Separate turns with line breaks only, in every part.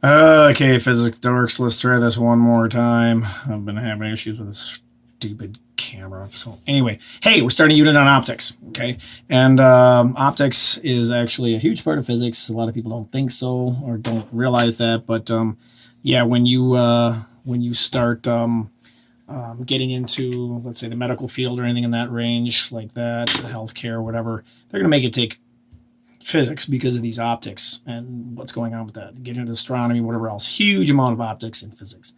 Okay, physics dorks, let's try this one more time. I've been having issues with this stupid camera. So anyway, hey, we're starting a unit on optics, okay? And optics is actually a huge part of physics. A lot of people don't think so or don't realize that, but yeah, when you start getting into, let's say, the medical field or anything in that range, like that, healthcare, whatever, they're going to make it take physics because of these optics and what's going on with that. Get into astronomy, whatever else. Huge amount of optics in physics.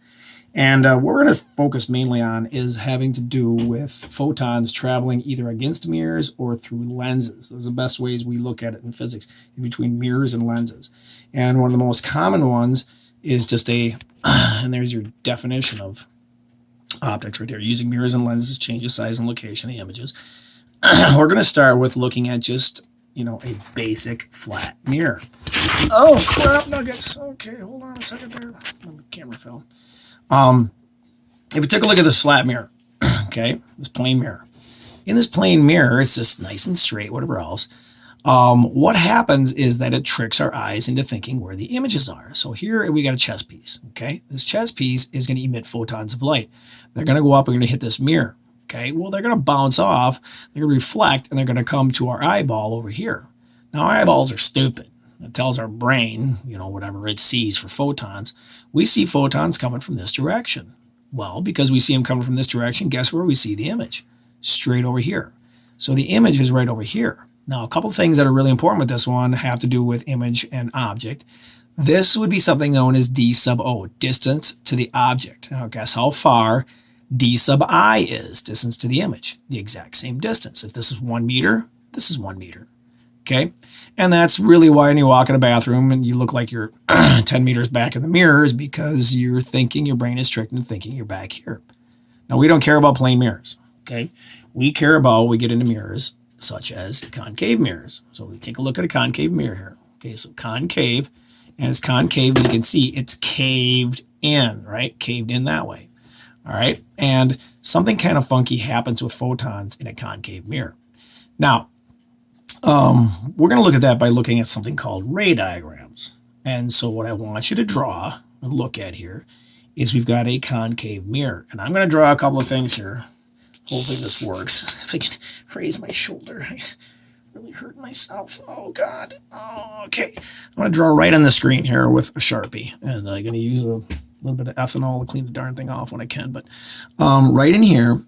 And what we're going to focus mainly on is having to do with photons traveling either against mirrors or through lenses. Those are the best ways we look at it in physics, in between mirrors and lenses. And one of the most common ones is just and there's your definition of optics right there. Using mirrors and lenses changes size and location of images. We're going to start with looking at just a basic flat mirror. Oh, crap nuggets. Okay, hold on a second there. Oh, the camera fell. If we take a look at this flat mirror, okay, this plain mirror. In this plain mirror, it's just nice and straight, whatever else. What happens is that it tricks our eyes into thinking where the images are. So here we got a chess piece, okay? This chess piece is going to emit photons of light. They're going to go up and going to hit this mirror. Okay, well, they're going to bounce off, they're going to reflect, and they're going to come to our eyeball over here. Now, our eyeballs are stupid. It tells our brain, whatever it sees for photons. We see photons coming from this direction. Well, because we see them coming from this direction, guess where we see the image? Straight over here. So the image is right over here. Now, a couple of things that are really important with this one have to do with image and object. This would be something known as d sub o, distance to the object. Now, guess how far d sub I is, distance to the image, the exact same distance. If this is 1 meter, this is 1 meter, okay? And that's really why when you walk in a bathroom and you look like you're 10 meters back in the mirror is because your brain is tricked into thinking you're back here. Now, we don't care about plane mirrors, okay? We care about, we get into mirrors such as concave mirrors. So we take a look at a concave mirror here. Okay, so concave, and it's concave, you can see it's caved in, right? Caved in that way. All right, and something kind of funky happens with photons in a concave mirror. Now, we're going to look at that by looking at something called ray diagrams. And so what I want you to draw and look at here is we've got a concave mirror. And I'm going to draw a couple of things here. Hopefully this works. If I can raise my shoulder, I really hurt myself. Oh, God. Oh, okay. I'm going to draw right on the screen here with a Sharpie. And I'm going to use a little bit of ethanol to clean the darn thing off when I can. But right in here,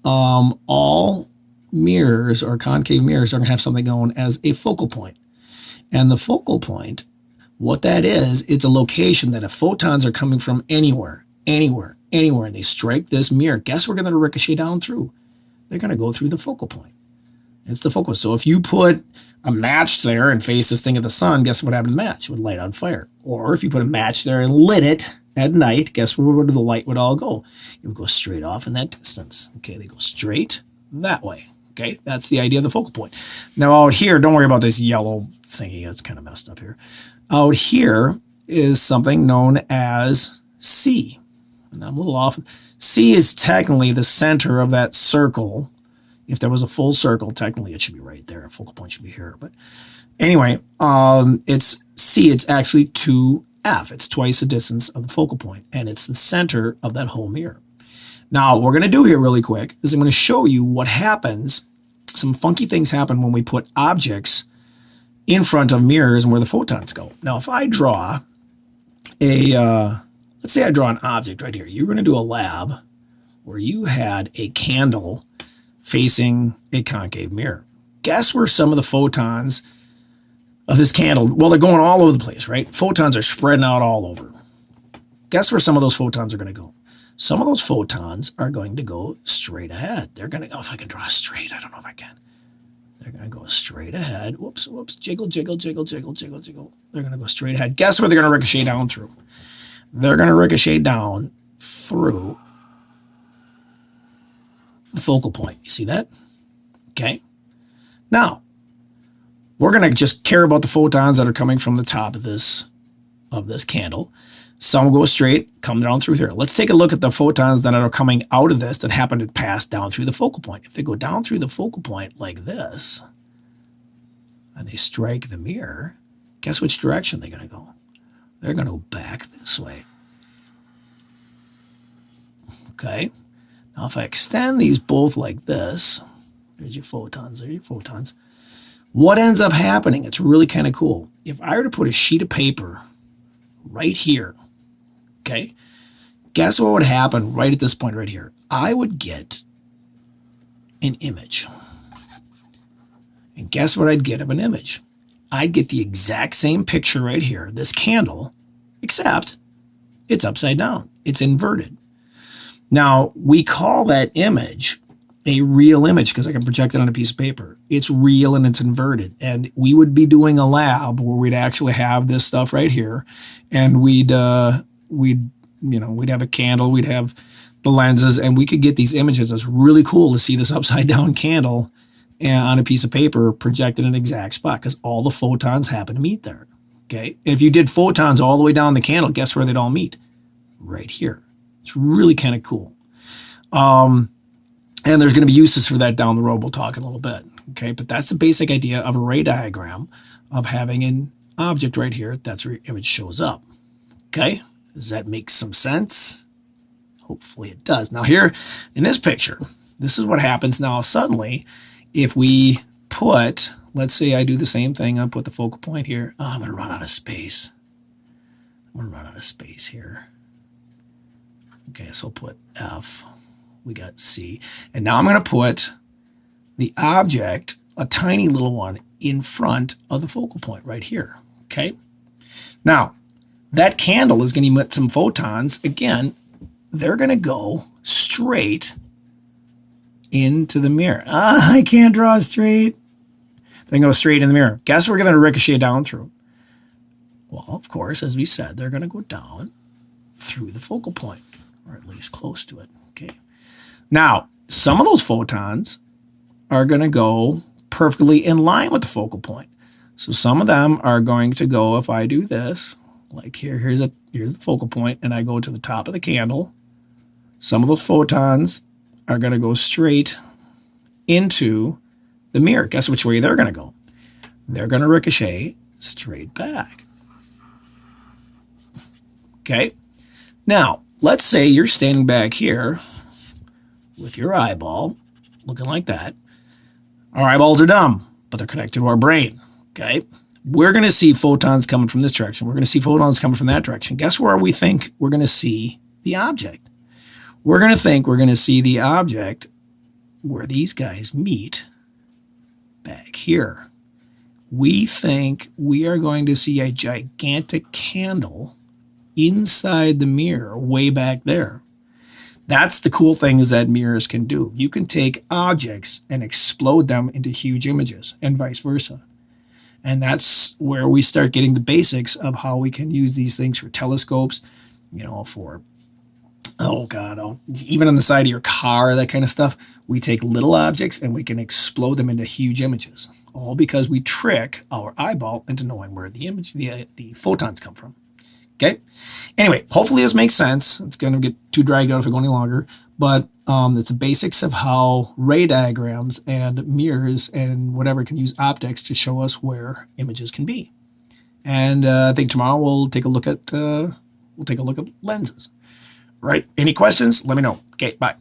all mirrors or concave mirrors are going to have something known as a focal point. And the focal point, what that is, it's a location that if photons are coming from anywhere, and they strike this mirror, guess where they're going to ricochet down through? They're going to go through the focal point. It's the focal. So if you put a match there and face this thing at the sun, guess what happened to the match? It would light on fire. Or if you put a match there and lit it at night, guess where the light would all go? It would go straight off in that distance. Okay, they go straight that way. Okay, that's the idea of the focal point. Now out here, don't worry about this yellow thingy. It's kind of messed up here. Out here is something known as C. And I'm a little off. C is technically the center of that circle. If there was a full circle, technically it should be right there. A focal point should be here. But anyway, it's C. It's actually 2F. It's twice the distance of the focal point, and it's the center of that whole mirror. Now, what we're going to do here really quick is I'm going to show you what happens. Some funky things happen when we put objects in front of mirrors and where the photons go. Now, if I draw let's say I draw an object right here. You're going to do a lab where you had a candle facing a concave mirror. Guess where some of the photons of this candle, well, they're going all over the place, right? Photons are spreading out all over. Guess where some of those photons are going to go? Some of those photons are going to go straight ahead. They're going to, oh, if I can draw straight, I don't know if I can. They're going to go straight ahead. Whoops, jiggle, jiggle, jiggle, jiggle, jiggle, jiggle. They're going to go straight ahead. Guess where they're going to ricochet down through? They're going to ricochet down through the focal point. You see that? Okay. Now, we're going to just care about the photons that are coming from the top of this candle. Some go straight, come down through here. Let's take a look at the photons that are coming out of this that happen to pass down through the focal point. If they go down through the focal point like this, and they strike the mirror, guess which direction they're going to go? they're going to go back this way. Okay. Now, if I extend these both like this, there's your photons, there are your photons. What ends up happening, it's really kind of cool. If I were to put a sheet of paper right here, okay, guess what would happen right at this point right here? I would get an image. And guess what I'd get of an image? I'd get the exact same picture right here, this candle, except it's upside down. It's inverted. Now, we call that image a real image because I can project it on a piece of paper. It's real and it's inverted. And we would be doing a lab where we'd actually have this stuff right here, and we'd have a candle, we'd have the lenses, and we could get these images. It's really cool to see this upside down candle on a piece of paper projected in an exact spot because all the photons happen to meet there. Okay. If you did photons all the way down the candle, guess where they'd all meet? Right here. It's really kind of cool. And there's going to be uses for that down the road. We'll talk in a little bit. Okay. But that's the basic idea of a ray diagram, of having an object right here. That's where your image shows up. Okay. Does that make some sense? Hopefully it does. Now here in this picture, this is what happens now suddenly if we put, let's say I do the same thing. I'll put the focal point here. Oh, I'm going to run out of space. Here. Okay, so I'll put F. We got C. And now I'm going to put the object, a tiny little one, in front of the focal point right here. Okay. Now, that candle is going to emit some photons. Again, they're going to go straight into the mirror. I can't draw straight. They go straight in the mirror. Guess we're going to ricochet down through. Well, of course, as we said, they're going to go down through the focal point, or at least close to it. Okay. Now, some of those photons are going to go perfectly in line with the focal point. So some of them are going to go, if I do this, like here's the focal point, and I go to the top of the candle, some of those photons are going to go straight into the mirror. Guess which way they're going to go? They're going to ricochet straight back. Okay. Now, let's say you're standing back here with your eyeball looking like that. Our eyeballs are dumb, but they're connected to our brain. Okay. We're going to see photons coming from this direction. We're going to see photons coming from that direction. Guess where we think we're going to see the object? We're going to think we're going to see the object where these guys meet back here. We think we are going to see a gigantic candle inside the mirror way back there. That's the cool thing is that mirrors can do. You can take objects and explode them into huge images and vice versa. And that's where we start getting the basics of how we can use these things for telescopes, for, even on the side of your car, that kind of stuff. We take little objects and we can explode them into huge images, all because we trick our eyeball into knowing where the photons come from. Okay. Anyway, hopefully this makes sense. It's going to get too dragged out if I go any longer, but it's the basics of how ray diagrams and mirrors and whatever can use optics to show us where images can be. And I think tomorrow we'll take a look at lenses. Right? Any questions? Let me know. Okay. Bye.